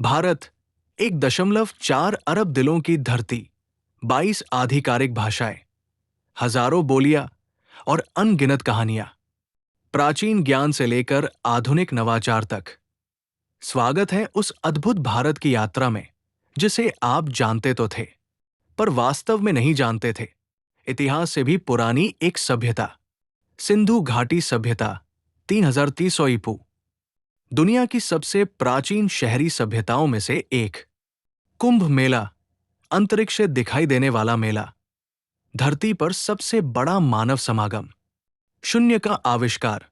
भारत 1.4 अरब दिलों की धरती, 22 आधिकारिक भाषाएं, हजारों बोलियां और अनगिनत कहानियां, प्राचीन ज्ञान से लेकर आधुनिक नवाचार तक। स्वागत है उस अद्भुत भारत की यात्रा में जिसे आप जानते तो थे, पर वास्तव में नहीं जानते थे। इतिहास से भी पुरानी एक सभ्यता, सिंधु घाटी सभ्यता, 3030 ईपू, दुनिया की सबसे प्राचीन शहरी सभ्यताओं में से एक। कुंभ मेला, अंतरिक्ष से दिखाई देने वाला मेला, धरती पर सबसे बड़ा मानव समागम, शून्य का आविष्कार,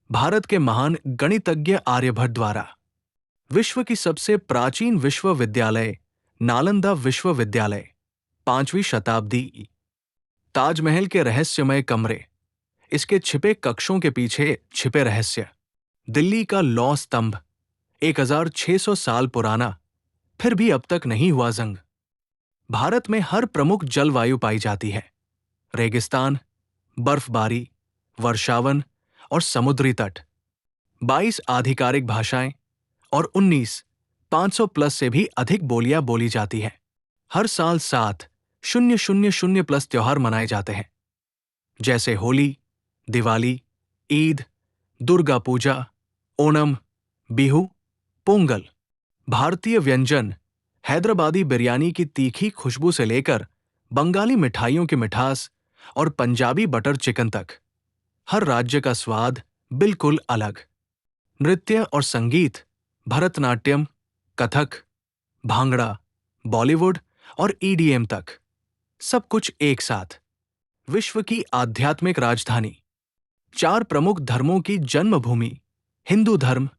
भारत के महान गणितज्ञ आर्यभट्ट द्वारा, विश्व की सबसे प्राचीन विश्वविद्यालय नालंदा विश्वविद्यालय, 5वीं शताब्दी, ताजमहल के रहस्यमय कमरे, इसके छिपे कक्षों के पीछे छिपे रहस्य, दिल्ली का लौह स्तंभ, 1600 साल पुराना, फिर भी अब तक नहीं हुआ जंग। भारत में हर प्रमुख जलवायु पाई जाती है, रेगिस्तान, बर्फबारी, वर्षावन और समुद्री तट। 22 आधिकारिक भाषाएं और 19 500 प्लस से भी अधिक बोलियां बोली जाती हैं। हर साल 7,000 प्लस त्योहार मनाए जाते हैं, जैसे होली, दिवाली, ईद, दुर्गा पूजा, ओणम, बिहू, पोंगल। भारतीय व्यंजन हैदराबादी बिरयानी की तीखी खुशबू से लेकर बंगाली मिठाइयों की मिठास और पंजाबी बटर चिकन तक, हर राज्य का स्वाद बिल्कुल अलग। नृत्य और संगीत, भरतनाट्यम, कथक, भांगड़ा, बॉलीवुड और ईडीएम तक, सब कुछ एक साथ। विश्व की आध्यात्मिक राजधानी, 4 प्रमुख धर्मों की जन्मभूमि, हिंदू धर्म,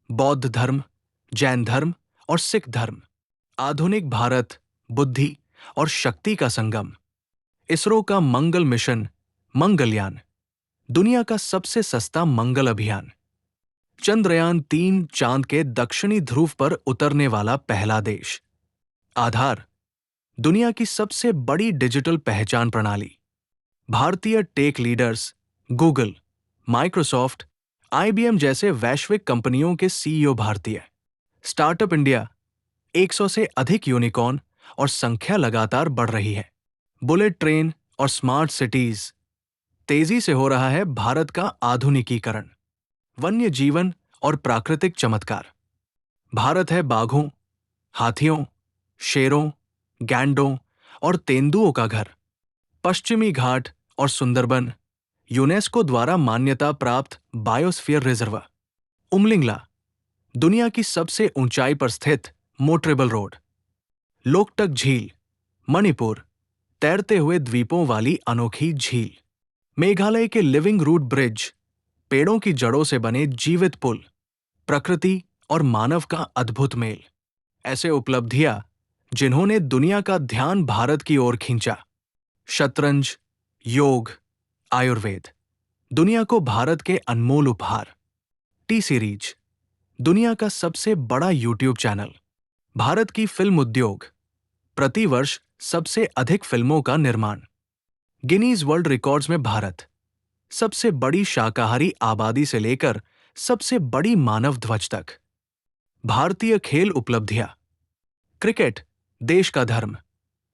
बौद्ध धर्म, जैन धर्म और सिख धर्म। आधुनिक भारत, बुद्धि और शक्ति का संगम। इसरो का मंगल मिशन मंगलयान, दुनिया का सबसे सस्ता मंगल अभियान। चंद्रयान-3 चांद के दक्षिणी ध्रुव पर उतरने वाला पहला देश। आधार, दुनिया की सबसे बड़ी डिजिटल पहचान प्रणाली। भारतीय tech leaders, Google, Microsoft, IBM जैसे वैश्विक कंपनियों के सीईओ भारतीय। स्टार्टअप इंडिया, 100 से अधिक यूनिकॉर्न और संख्या लगातार बढ़ रही है। बुलेट ट्रेन और स्मार्ट सिटीज, तेजी से हो रहा है भारत का आधुनिकीकरण। वन्य जीवन और प्राकृतिक चमत्कार, भारत है बाघों, हाथियों, शेरों, गैंडों और तेंदुओं का घर। पश्चिमी घाट और सुंदरबन, यूनेस्को द्वारा मान्यता प्राप्त बायोस्फीयर रिजर्व। उमलिंगला, दुनिया की सबसे ऊंचाई पर स्थित मोटरेबल रोड। लोकटक झील, मणिपुर, तैरते हुए द्वीपों वाली अनोखी झील। मेघालय के लिविंग रूट ब्रिज, पेड़ों की जड़ों से बने जीवित पुल, प्रकृति और मानव का अद्भुत मेल। ऐसे उपलब्धियां जिन्होंने दुनिया का ध्यान भारत की ओर खींचा। शतरंज, योग, आयुर्वेद, दुनिया को भारत के अनमोल उपहार। टी सीरीज, दुनिया का सबसे बड़ा यूट्यूब चैनल। भारत की फिल्म उद्योग, प्रतिवर्ष सबसे अधिक फिल्मों का निर्माण। गिनीज वर्ल्ड रिकॉर्ड्स में भारत, सबसे बड़ी शाकाहारी आबादी से लेकर सबसे बड़ी मानव ध्वज तक। भारतीय खेल उपलब्धियां। क्रिकेट, देश का धर्म।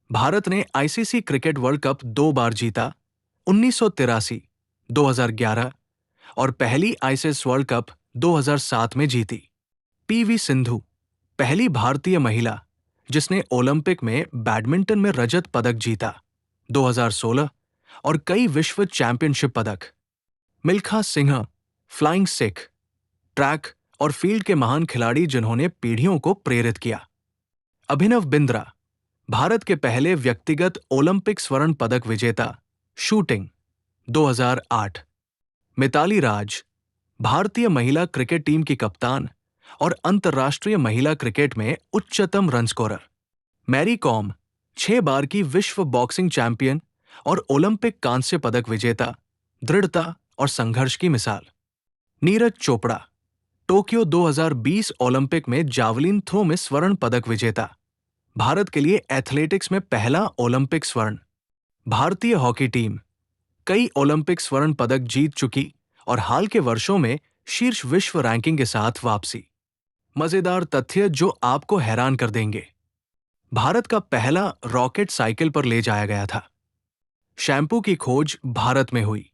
भारत ने आईसीसी क्रिकेट वर्ल्ड कप 2 बार जीता, 1983, 2011 और पहली आईसीसी वर्ल्ड कप 2007 में जीती। पीवी सिंधु, पहली भारतीय महिला जिसने ओलंपिक में बैडमिंटन में रजत पदक जीता, 2016 और कई विश्व चैंपियनशिप पदक। मिल्खा सिंह, फ्लाइंग सिख, ट्रैक और फील्ड के महान खिलाड़ी जिन्होंने पीढ़ियों को प्रेरित किया। अभिनव बिंद्रा, भारत के पहले व्यक्तिगत ओलंपिक स्वर्ण पदक विजेता, शूटिंग, 2008। मिताली राज, भारतीय महिला क्रिकेट टीम की कप्तान और अंतर्राष्ट्रीय महिला क्रिकेट में उच्चतम रन स्कोरर। मैरी कॉम, 6 बार की विश्व बॉक्सिंग चैंपियन और ओलंपिक कांस्य पदक विजेता, दृढ़ता और संघर्ष की मिसाल। नीरज चोपड़ा, टोक्यो 2020 ओलंपिक में जावलिन थ्रो में स्वर्ण पदक विजेता, भारत के लिए एथलेटिक्स में पहला ओलंपिक स्वर्ण। भारतीय हॉकी टीम, कई ओलंपिक स्वर्ण पदक जीत चुकी और हाल के वर्षों में शीर्ष विश्व रैंकिंग के साथ वापसी। मजेदार तथ्य जो आपको हैरान कर देंगे। भारत का पहला रॉकेट साइकिल पर ले जाया गया था। शैम्पू की खोज भारत में हुई।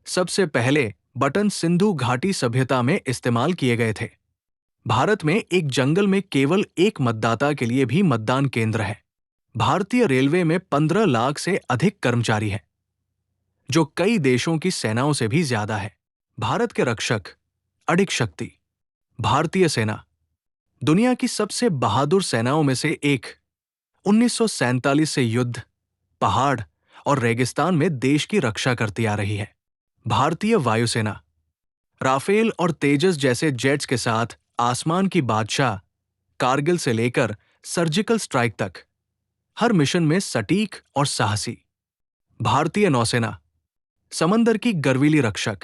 सबसे पहले बटन सिंधु घाटी सभ्यता में इस्तेमाल किए गए थे। भारत में एक जंगल में केवल एक मतदाता के लिए भी मतदान केंद्र है। भारतीय रेलवे में 15 लाख से अधिक कर्मचारी हैं, जो कई देशों की सेनाओं से भी ज्यादा है। भारत के रक्षक, अडिग शक्ति। भारतीय सेना दुनिया की सबसे बहादुर सेनाओं में से एक। 1947 से युद्ध, पहाड़ और रेगिस्तान में देश की रक्षा करती आ रही है। भारतीय वायुसेना राफेल और तेजस जैसे जेट्स के साथ आसमान की बादशाह, कारगिल से लेकर सर्जिकल स्ट्राइक तक, हर मिशन में सटीक और साहसी। भारतीय नौसेना समंदर की गर्वीली रक्षक,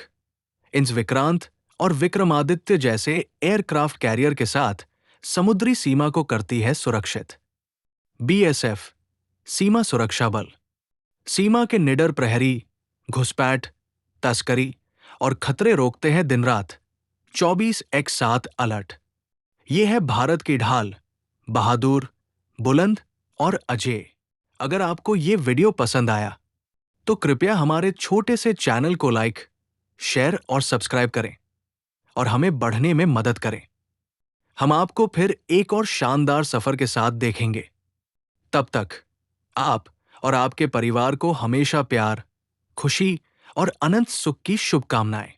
इंस विक्रांत और विक्रमादित्य जैसे एयरक्राफ्ट कैरियर के साथ समुद्री सीमा को करती है सुरक्षित। बीएसएफ सीमा सुरक्षा बल सीमा के निडर प्रहरी घुसपैठ, तस्करी और खतरे रोकते हैं दिन रात 24x7 अलर्ट। ये है भारत की ढाल, बहादुर, बुलंद और अजेय। अगर आपको ये वीडियो पसंद आया तो कृपया हमारे छोटे से चैनल को लाइक, शेयर और सब्सक्राइब करें और हमें बढ़ने में मदद करें। हम आपको फिर एक और शानदार सफर के साथ देखेंगे। तब तक आप और आपके परिवार को हमेशा प्यार, खुशी और अनंत सुख की शुभकामनाएं।